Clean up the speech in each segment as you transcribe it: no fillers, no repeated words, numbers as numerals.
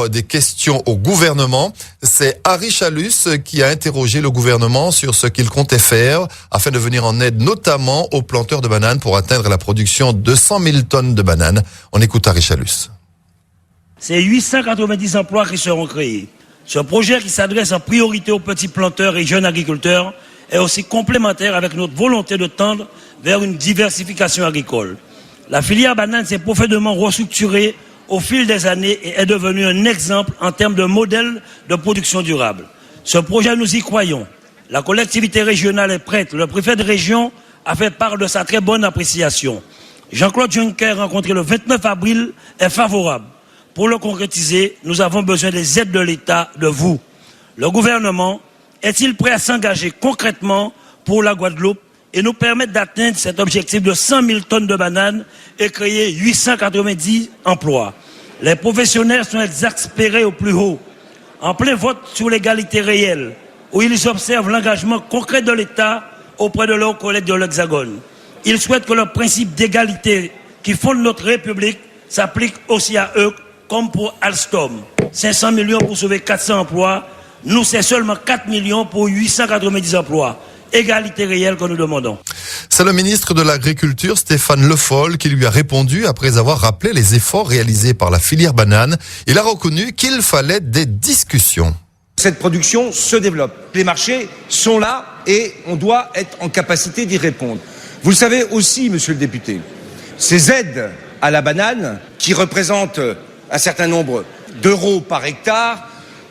jour des questions au gouvernement. C'est Harry Chalus qui a interrogé le gouvernement sur ce qu'il comptait faire afin de venir en aide notamment aux planteurs de bananes pour atteindre la production de 100 000 tonnes de bananes. On écoute Harry Chalus. C'est 890 emplois qui seront créés. Ce projet qui s'adresse en priorité aux petits planteurs et jeunes agriculteurs est aussi complémentaire avec notre volonté de tendre vers une diversification agricole. La filière banane s'est profondément restructurée au fil des années et est devenue un exemple en termes de modèle de production durable. Ce projet, nous y croyons. La collectivité régionale est prête. Le préfet de région a fait part de sa très bonne appréciation. Jean-Claude Juncker, rencontré le 29 avril, est favorable. Pour le concrétiser, nous avons besoin des aides de l'État, de vous. Le gouvernement est-il prêt à s'engager concrètement pour la Guadeloupe et nous permettre d'atteindre cet objectif de 100 000 tonnes de bananes et créer 890 emplois? Les professionnels sont exaspérés au plus haut, en plein vote sur l'égalité réelle, où ils observent l'engagement concret de l'État auprès de leurs collègues de l'Hexagone. Ils souhaitent que le principe d'égalité qui fonde notre République s'applique aussi à eux, comme pour Alstom. 500 millions pour sauver 400 emplois. Nous, c'est seulement 4 millions pour 890 emplois. Égalité réelle que nous demandons. C'est le ministre de l'Agriculture, Stéphane Le Foll, qui lui a répondu après avoir rappelé les efforts réalisés par la filière banane. Il a reconnu qu'il fallait des discussions. Cette production se développe. Les marchés sont là et on doit être en capacité d'y répondre. Vous le savez aussi, monsieur le député, ces aides à la banane, qui représentent un certain nombre d'euros par hectare,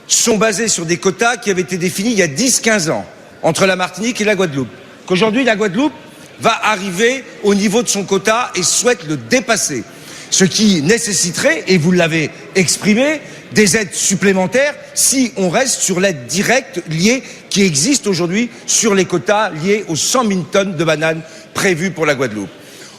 sont basées sur des quotas qui avaient été définis il y a 10-15 ans entre la Martinique et la Guadeloupe. Qu'aujourd'hui, la Guadeloupe va arriver au niveau de son quota et souhaite le dépasser. Ce qui nécessiterait, et vous l'avez exprimé, des aides supplémentaires si on reste sur l'aide directe liée qui existe aujourd'hui sur les quotas liés aux 100 000 tonnes de bananes prévues pour la Guadeloupe.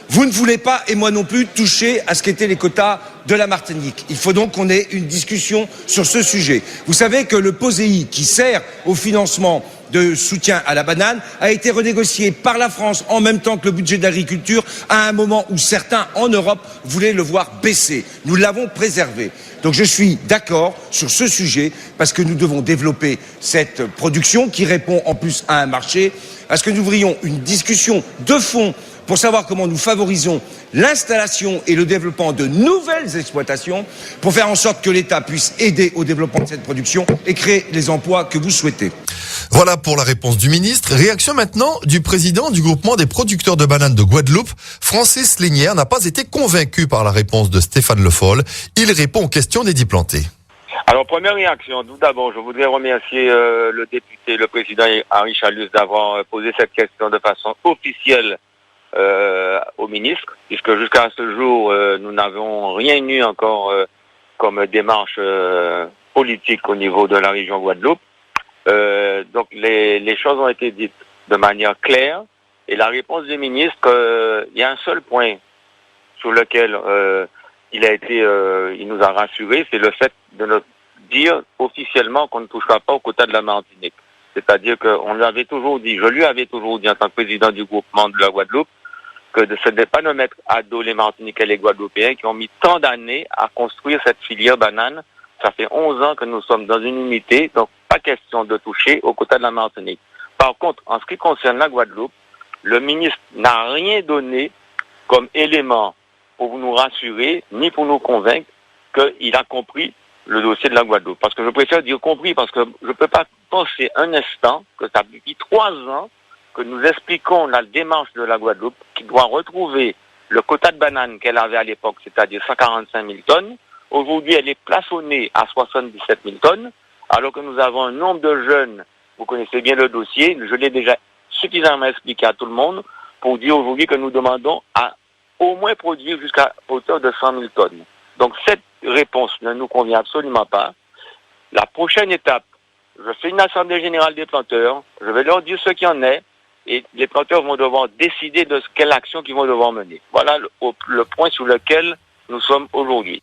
Vous ne voulez pas, et moi non plus, toucher à ce qu'étaient les quotas de la Martinique. Il faut donc qu'on ait une discussion sur ce sujet. Vous savez que le POSEI, qui sert au financement de soutien à la banane, a été renégocié par la France en même temps que le budget de l'agriculture à un moment où certains en Europe voulaient le voir baisser. Nous l'avons préservé. Donc je suis d'accord sur ce sujet parce que nous devons développer cette production qui répond en plus à un marché, à ce que nous ouvrions une discussion de fond pour savoir comment nous favorisons l'installation et le développement de nouvelles exploitations pour faire en sorte que l'État puisse aider au développement de cette production et créer les emplois que vous souhaitez. Voilà pour la réponse du ministre. Réaction maintenant du président du groupement des producteurs de bananes de Guadeloupe. Francis Lignière n'a pas été convaincu par la réponse de Stéphane Le Foll. Il répond aux questions d'Eddy Planté. Alors, première réaction, tout d'abord, je voudrais remercier le député, le président Harry Chalus d'avoir posé cette question de façon officielle au ministre, puisque jusqu'à ce jour, nous n'avons rien eu encore comme démarche politique au niveau de la région Guadeloupe. Donc les choses ont été dites de manière claire, et la réponse du ministre, il y a un seul point sur lequel il nous a rassurés, c'est le fait de nous dire officiellement qu'on ne touchera pas au quota de la Martinique. C'est-à-dire qu'on lui avait toujours dit, je lui avais toujours dit en tant que président du groupement de la Guadeloupe, que ce n'est pas de mettre à dos les Martiniquais et les Guadeloupéens qui ont mis tant d'années à construire cette filière banane. Ça fait 11 ans que nous sommes dans une unité, donc pas question de toucher au quota de la Martinique. Par contre, en ce qui concerne la Guadeloupe, le ministre n'a rien donné comme élément pour nous rassurer, ni pour nous convaincre qu'il a compris le dossier de la Guadeloupe. Parce que je préfère dire compris, parce que je ne peux pas penser un instant que ça depuis 3 ans que nous expliquons la démarche de la Guadeloupe qui doit retrouver le quota de bananes qu'elle avait à l'époque, c'est-à-dire 145 000 tonnes. Aujourd'hui, elle est plafonnée à 77 000 tonnes, alors que nous avons un nombre de jeunes, vous connaissez bien le dossier, je l'ai déjà suffisamment expliqué à tout le monde, pour dire aujourd'hui que nous demandons à au moins produire jusqu'à hauteur de 100 000 tonnes. Donc cette réponse ne nous convient absolument pas. La prochaine étape, je fais une assemblée générale des planteurs, je vais leur dire ce qu'il y en est, et les planteurs vont devoir décider de quelle action qu'ils vont devoir mener. Voilà le point sur lequel nous sommes aujourd'hui.